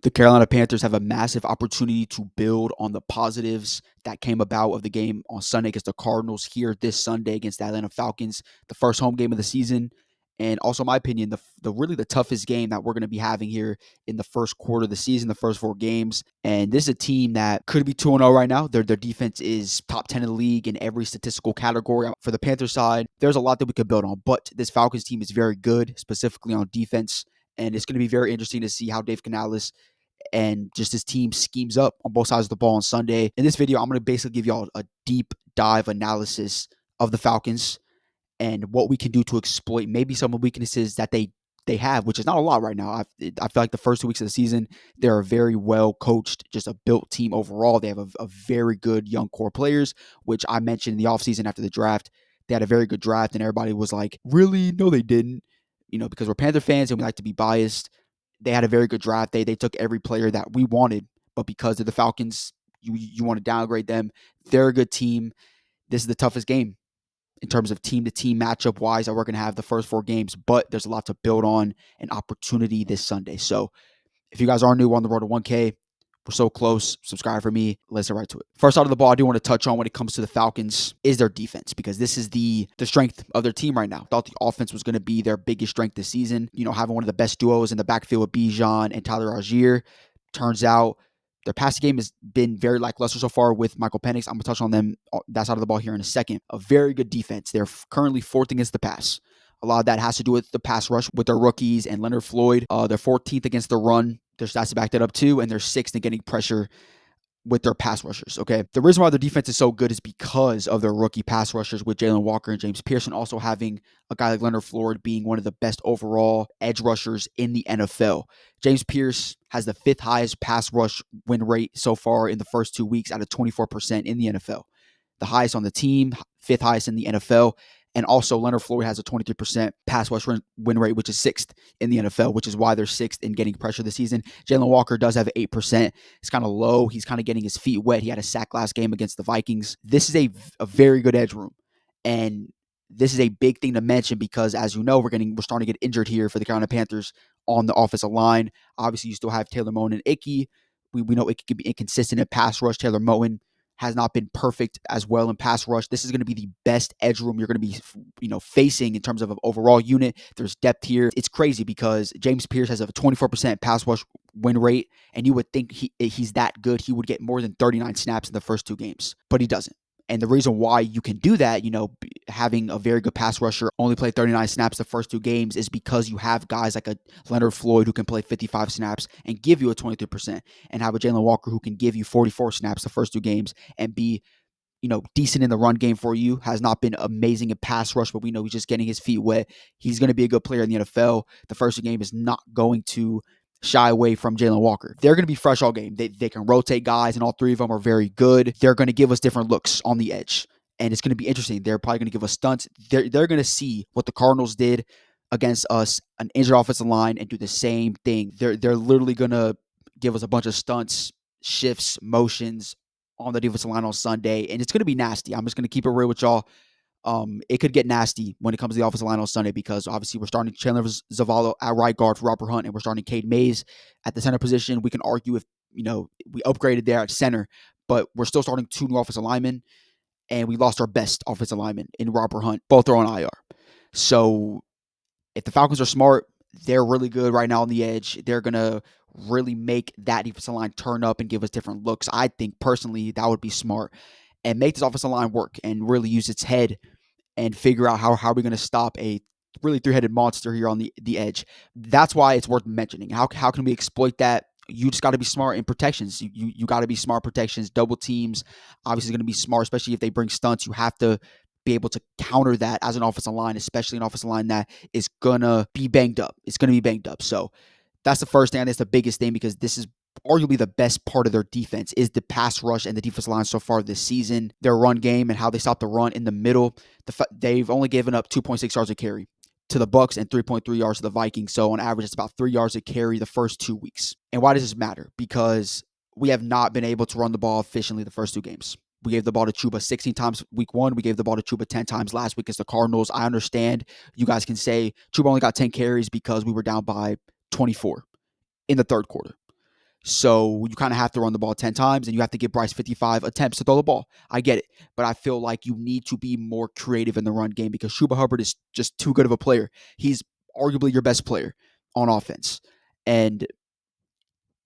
The Carolina Panthers have a massive opportunity to build on the positives that came about of the game on Sunday against the Cardinals, here this Sunday against the Atlanta Falcons, the first home game of the season. And also, in my opinion, the really the toughest game that we're going to be having here in the first quarter of the season, the first four games. And this is a team that could be 2-0 right now. Their defense is top 10 in the league in every statistical category. For the Panthers side, there's a lot that we could build on, but this Falcons team is very good, specifically on defense. And it's going to be very interesting to see how Dave Canales and just his team schemes up on both sides of the ball on Sunday. In this video, I'm going to basically give y'all a deep dive analysis of the Falcons and what we can do to exploit maybe some of the weaknesses that they have, which is not a lot right now. I feel like the first 2 weeks of the season, they're a very well coached, just a built team overall. They have a very good young core players, which I mentioned in the offseason after the draft. They had a very good draft, and everybody was like, really? No, they didn't. Because we're Panther fans and we like to be biased. They had a very good draft. They took every player that we wanted, but because of the Falcons, you want to downgrade them. They're a good team. This is the toughest game in terms of team-to-team matchup wise that we're going to have the first four games, but there's a lot to build on, an opportunity this Sunday. So if you guys are new, we're on the road to 1K. We're so close. Subscribe for me. Let's get right to it. First out of the ball, I do want to touch on when it comes to the Falcons is their defense, because this is the strength of their team right now. I thought the offense was going to be their biggest strength this season. Having one of the best duos in the backfield with Bijan and Tyler Algier. Turns out their passing game has been very lackluster so far with Michael Penix. I'm going to touch on them, that side of the ball, here in a second. A very good defense. They're currently fourth against the pass. A lot of that has to do with the pass rush with their rookies and Leonard Floyd. They're 14th against the run. Their stats to back that up too, and they're 6th in getting pressure with their pass rushers, okay? The reason why their defense is so good is because of their rookie pass rushers with Jalen Walker and James Pearson, also having a guy like Leonard Floyd being one of the best overall edge rushers in the NFL. James Pierce has the 5th highest pass rush win rate so far in the first 2 weeks out of 24% in the NFL. The highest on the team, 5th highest in the NFL. And also, Leonard Floyd has a 23% pass rush win rate, which is 6th in the NFL, which is why they're 6th in getting pressure this season. Jalen Walker does have 8%. It's kind of low. He's kind of getting his feet wet. He had a sack last game against the Vikings. This is a very good edge room. And this is a big thing to mention because, as you know, we're starting to get injured here for the Carolina Panthers on the offensive line. Obviously, you still have Taylor Moton and Icky. We know Icky can be inconsistent in pass rush. Taylor Moton has not been perfect as well in pass rush. This is going to be the best edge room you're going to be, facing in terms of an overall unit. There's depth here. It's crazy because James Pierce has a 24% pass rush win rate, and you would think he's that good. He would get more than 39 snaps in the first 2 games, but he doesn't. And the reason why you can do that, having a very good pass rusher only play 39 snaps the first 2 games, is because you have guys like a Leonard Floyd who can play 55 snaps and give you a 23%, and have a Jalen Walker who can give you 44 snaps the first 2 games and be, decent in the run game for you. Has not been amazing in pass rush, but we know he's just getting his feet wet. He's going to be a good player in the NFL. The first game is not going to shy away from Jalen Walker. They're going to be fresh all game. They can rotate guys, and all 3 of them are very good. They're going to give us different looks on the edge, and it's going to be interesting. They're probably going to give us stunts. They're going to see what the Cardinals did against us, an injured offensive line, and do the same thing. They're literally going to give us a bunch of stunts, shifts, motions on the defensive line on Sunday, and it's going to be nasty. I'm just going to keep it real with y'all. It could get nasty when it comes to the offensive line on Sunday, because obviously we're starting Chandler Zavala at right guard for Robert Hunt, and we're starting Cade Mays at the center position. We can argue if we upgraded there at center, but we're still starting 2 new offensive linemen, and we lost our best offensive lineman in Robert Hunt. Both are on IR. So if the Falcons are smart, they're really good right now on the edge. They're gonna really make that defensive line turn up and give us different looks. I think personally that would be smart, and make this offensive line work and really use its head and figure out how are we going to stop a really 3-headed monster here on the edge. That's why it's worth mentioning. How can we exploit that? You just got to be smart in protections. You got to be smart protections. Double teams, obviously, going to be smart, especially if they bring stunts. You have to be able to counter that as an offensive line, especially an offensive line that is going to be banged up. It's going to be banged up. So that's the first thing. That's the biggest thing, because this is arguably the best part of their defense, is the pass rush and the defensive line so far this season. Their run game and how they stop the run in the middle. They've only given up 2.6 yards a carry to the Bucks and 3.3 yards to the Vikings. So on average, it's about 3 yards a carry the first 2 weeks. And why does this matter? Because we have not been able to run the ball efficiently the first 2 games. We gave the ball to Chuba 16 times week 1. We gave the ball to Chuba 10 times last week against the Cardinals. I understand you guys can say Chuba only got 10 carries because we were down by 24 in the third quarter. So you kind of have to run the ball 10 times and you have to give Bryce 55 attempts to throw the ball. I get it. But I feel like you need to be more creative in the run game because Chuba Hubbard is just too good of a player. He's arguably your best player on offense. And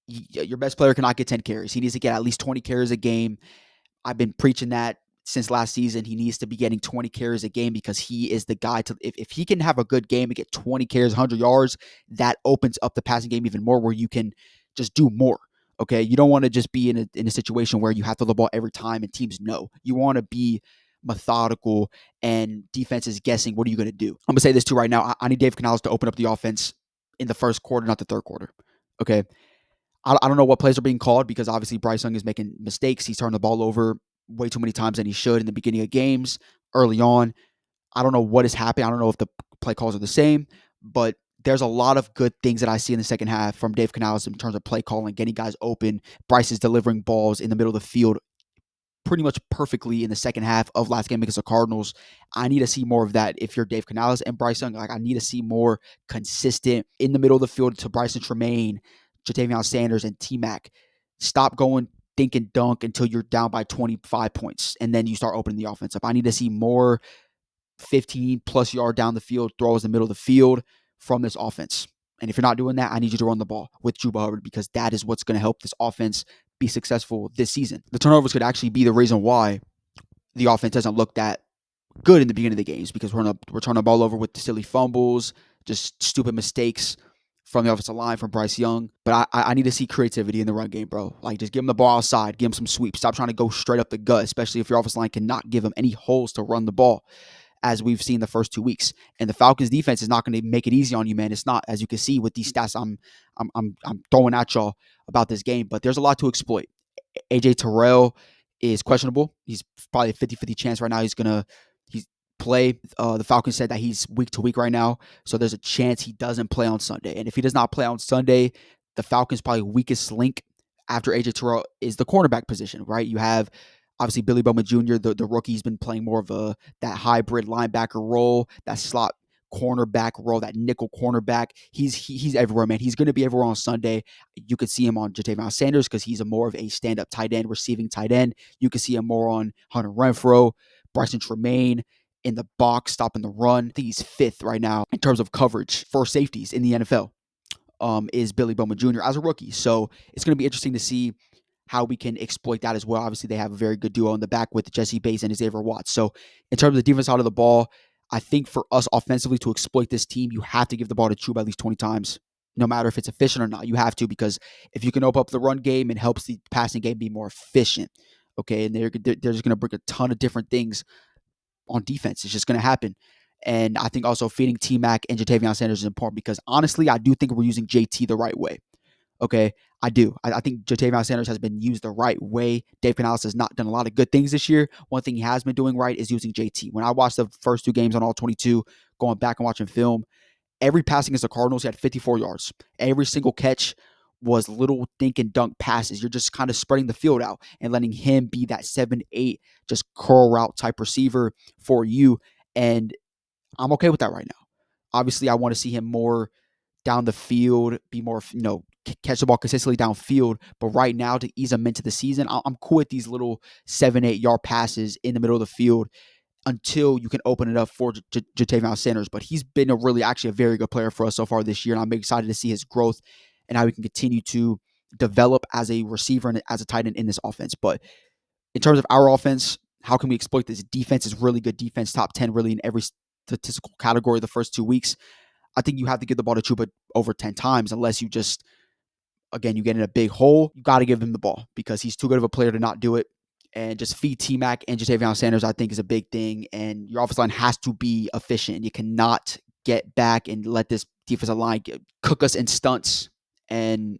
your best player cannot get 10 carries. He needs to get at least 20 carries a game. I've been preaching that since last season. He needs to be getting 20 carries a game because he is the guy to, if he can have a good game and get 20 carries, 100 yards, that opens up the passing game even more where you can just do more. Okay. You don't want to just be in a situation where you have to throw the ball every time and teams know. You want to be methodical and defense is guessing, what are you going to do? I'm going to say this too right now. I need Dave Canales to open up the offense in the first quarter, not the third quarter. Okay. I don't know what plays are being called because obviously Bryce Young is making mistakes. He's turning the ball over way too many times than he should in the beginning of games early on. I don't know what is happening. I don't know if the play calls are the same, but there's a lot of good things that I see in the second half from Dave Canales in terms of play calling, getting guys open. Bryce is delivering balls in the middle of the field pretty much perfectly in the second half of last game against the Cardinals. I need to see more of that if you're Dave Canales and Bryce Young. Like, I need to see more consistent in the middle of the field to Bryson Tremaine, Jatavion Sanders, and T-Mac. Stop going dink and dunk until you're down by 25 points, and then you start opening the offense up. I need to see more 15-plus yard down the field throws in the middle of the field from this offense. And if you're not doing that, I need you to run the ball with Chuba Hubbard because that is what's going to help this offense be successful this season. The turnovers could actually be the reason why the offense doesn't look that good in the beginning of the games because we're turning the ball over with silly fumbles, just stupid mistakes from the offensive line from Bryce Young. But I need to see creativity in the run game, bro. Like, just give him the ball outside, give him some sweeps. Stop trying to go straight up the gut, especially if your offensive line cannot give him any holes to run the ball, as we've seen the first 2 weeks. And the Falcons defense is not going to make it easy on you, man. It's not, as you can see with these stats I'm throwing at y'all about this game, but there's a lot to exploit. AJ Terrell is questionable. He's probably a 50-50 chance right now he's play. The Falcons said that he's week to week right now, so there's a chance he doesn't play on Sunday. And if he does not play on Sunday, the Falcons' probably weakest link after AJ Terrell is the cornerback position, right? You have obviously Billy Bowman Jr., the rookie's been playing more of that hybrid linebacker role, that slot cornerback role, that nickel cornerback. He's everywhere, man. He's going to be everywhere on Sunday. You could see him on Jatavion Sanders because he's more of a stand-up tight end, receiving tight end. You could see him more on Hunter Renfrow, Bryson Tremaine in the box, stopping the run. I think he's fifth right now in terms of coverage for safeties in the NFL. Is Billy Bowman Jr. as a rookie. So it's going to be interesting to see how we can exploit that as well. Obviously, they have a very good duo in the back with Jesse Bates and Xavier Watts. So in terms of the defense side of the ball, I think for us offensively to exploit this team, you have to give the ball to Chuba at least 20 times, no matter if it's efficient or not. You have to, because if you can open up the run game, it helps the passing game be more efficient. Okay, and they're just going to bring a ton of different things on defense. It's just going to happen. And I think also feeding T-Mac and Jatavion Sanders is important because honestly, I do think we're using JT the right way. Okay, I do. I think Jatavion Sanders has been used the right way. Dave Canales has not done a lot of good things this year. One thing he has been doing right is using JT. When I watched the first 2 games on all 22, going back and watching film, every pass against the Cardinals, he had 54 yards. Every single catch was little dink and dunk passes. You're just kind of spreading the field out and letting him be that 7-8 just curl route type receiver for you. And I'm okay with that right now. Obviously, I want to see him more down the field, be more, catch the ball consistently downfield. But right now, to ease him into the season, I'm cool with these little 7-8 yard passes in the middle of the field until you can open it up for Jatavion Sanders. But he's been actually a very good player for us so far this year, and I'm excited to see his growth and how he can continue to develop as a receiver and as a tight end in this offense. But in terms of our offense, how can we exploit this? Defense is really good defense, top 10 really in every statistical category the first 2 weeks. I think you have to give the ball to Chuba over 10 times unless you just, again, you get in a big hole. You got to give him the ball because he's too good of a player to not do it. And just feed T-Mac and Jatavion Sanders, I think, is a big thing. And your offensive line has to be efficient. You cannot get back and let this defensive line cook us in stunts and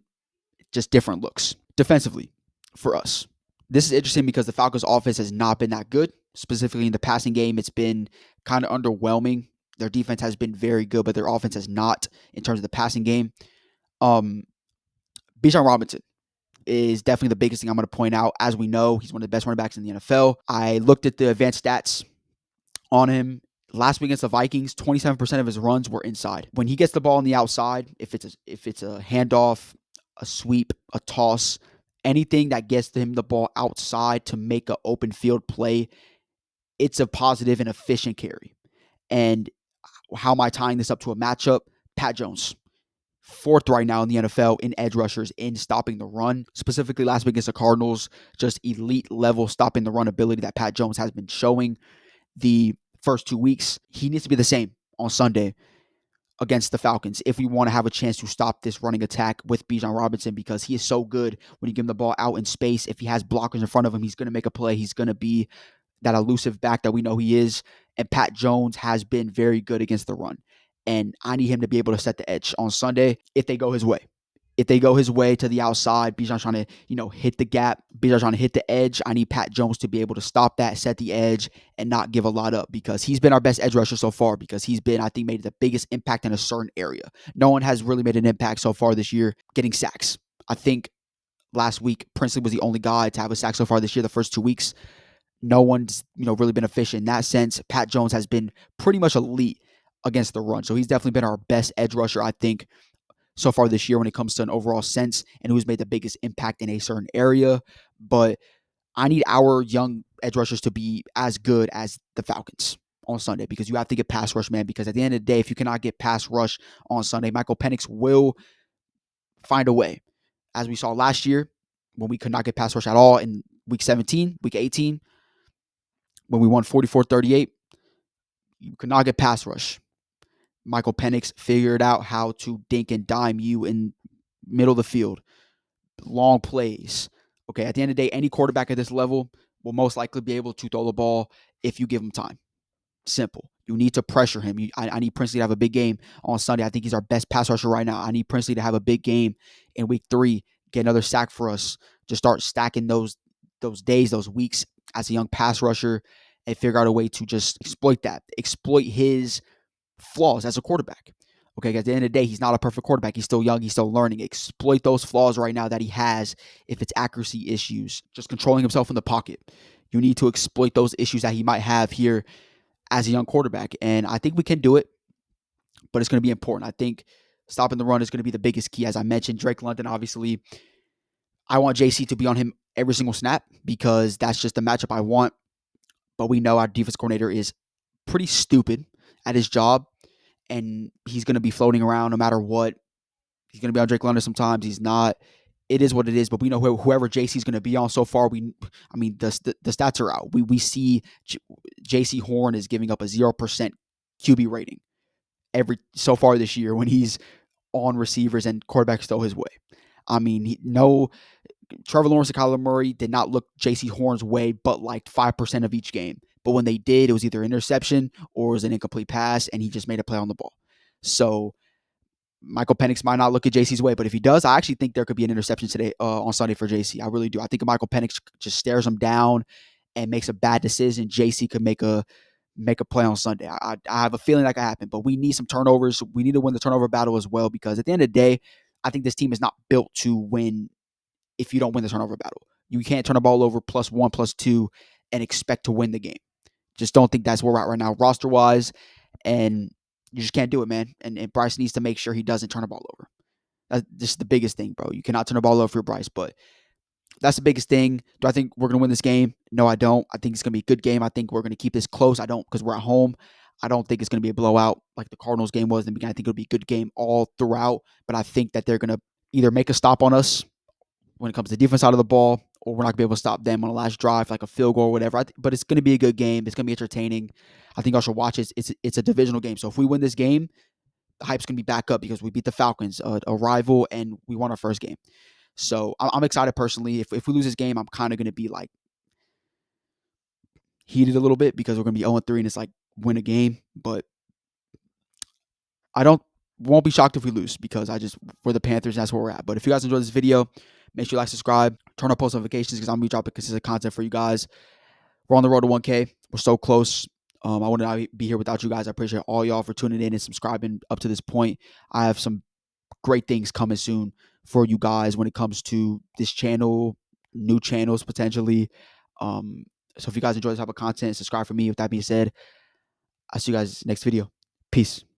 just different looks defensively for us. This is interesting because the Falcons' offense has not been that good. Specifically in the passing game, it's been kind of underwhelming. Their defense has been very good, but their offense has not in terms of the passing game. Bijan Robinson is definitely the biggest thing I'm going to point out. As we know, he's one of the best running backs in the NFL. I looked at the advanced stats on him. Last week against the Vikings, 27% of his runs were inside. When he gets the ball on the outside, if it's a handoff, a sweep, a toss, anything that gets him the ball outside to make an open field play, it's a positive and efficient carry. And how am I tying this up to a matchup? Pat Jones, fourth right now in the NFL in edge rushers in stopping the run. Specifically last week against the Cardinals, just elite level stopping the run ability that Pat Jones has been showing the first 2 weeks. He needs to be the same on Sunday against the Falcons if we want to have a chance to stop this running attack with Bijan Robinson, because he is so good when you give him the ball out in space. If he has blockers in front of him, he's going to make a play. He's going to be that elusive back that we know he is. And Pat Jones has been very good against the run. And I need him to be able to set the edge on Sunday if they go his way. If they go his way to the outside, Bijan's trying to, hit the gap. Bijan's trying to hit the edge. I need Pat Jones to be able to stop that, set the edge, and not give a lot up, because he's been our best edge rusher so far, because he's been, I think, made the biggest impact in a certain area. No one has really made an impact so far this year getting sacks. I think last week, Princely was the only guy to have a sack so far this year, the first 2 weeks. No one's, really been efficient in that sense. Pat Jones has been pretty much elite against the run. So he's definitely been our best edge rusher, I think, so far this year when it comes to an overall sense, and who's made the biggest impact in a certain area. But I need our young edge rushers to be as good as the Falcons on Sunday, because you have to get pass rush, man, because at the end of the day, if you cannot get pass rush on Sunday, Michael Penix will find a way. As we saw last year when we could not get pass rush at all in week 17, week 18, when we won 44-38, you could not get pass rush. Michael Penix figured out how to dink and dime you in middle of the field, long plays. Okay, at the end of the day, any quarterback at this level will most likely be able to throw the ball if you give him time. Simple. You need to pressure him. I need Princely to have a big game on Sunday. I think he's our best pass rusher right now. I need Princely to have a big game in week 3, get another sack for us, just start stacking those days, those weeks as a young pass rusher, and figure out a way to just exploit his flaws as a quarterback. Okay, at the end of the day, he's not a perfect quarterback. He's still young. He's still learning. Exploit those flaws right now that he has. If it's accuracy issues, just controlling himself in the pocket, you need to exploit those issues that he might have here as a young quarterback. And I think we can do it, but it's going to be important. I think stopping the run is going to be the biggest key. As I mentioned, Drake London, obviously, I want JC to be on him every single snap, because that's just the matchup I want. But we know our defense coordinator is pretty stupid at his job, and he's going to be floating around no matter what. He's going to be on Drake London sometimes. He's not. It is what it is. But we know whoever JC's going to be on so far. The stats are out. We see JC Horn is giving up a 0% QB rating so far this year when he's on receivers and quarterbacks throw his way. Trevor Lawrence and Kyler Murray did not look JC Horn's way, but like 5% of each game. But when they did, it was either interception or it was an incomplete pass, and he just made a play on the ball. So Michael Penix might not look at JC's way, but if he does, I actually think there could be an interception today on Sunday for JC. I really do. I think if Michael Penix just stares him down and makes a bad decision, JC could make a play on Sunday. I have a feeling that could happen, but we need some turnovers. We need to win the turnover battle as well, because at the end of the day, I think this team is not built to win if you don't win the turnover battle. You can't turn the ball over +1, +2, and expect to win the game. Just don't think that's where we're at right now, roster-wise, and you just can't do it, man. And Bryce needs to make sure he doesn't turn the ball over. That's just the biggest thing, bro. You cannot turn the ball over for Bryce, but that's the biggest thing. Do I think we're going to win this game? No, I don't. I think it's going to be a good game. I think we're going to keep this close. I don't, because we're at home. I don't think it's going to be a blowout like the Cardinals game was in the beginning. I think it'll be a good game all throughout, but I think that they're going to either make a stop on us when it comes to the defense side of the ball, or we're not going to be able to stop them on the last drive, like a field goal or whatever. But it's going to be a good game. It's going to be entertaining. I think I should watch it. It's a divisional game. So if we win this game, the hype's going to be back up, because we beat the Falcons, a rival, and we won our first game. So I'm excited personally. If we lose this game, I'm kind of going to be like heated a little bit, because we're going to be 0-3 and it's like win a game. But won't be shocked if we lose, because we're the Panthers and that's where we're at. But if you guys enjoyed this video, make sure you like, subscribe, turn on post notifications, because I'm going to be dropping consistent content for you guys. We're on the road to 1K. We're so close. I would not be here without you guys. I appreciate all y'all for tuning in and subscribing up to this point. I have some great things coming soon for you guys when it comes to this channel, new channels potentially. So if you guys enjoy this type of content, subscribe for me. With that being said, I'll see you guys next video. Peace.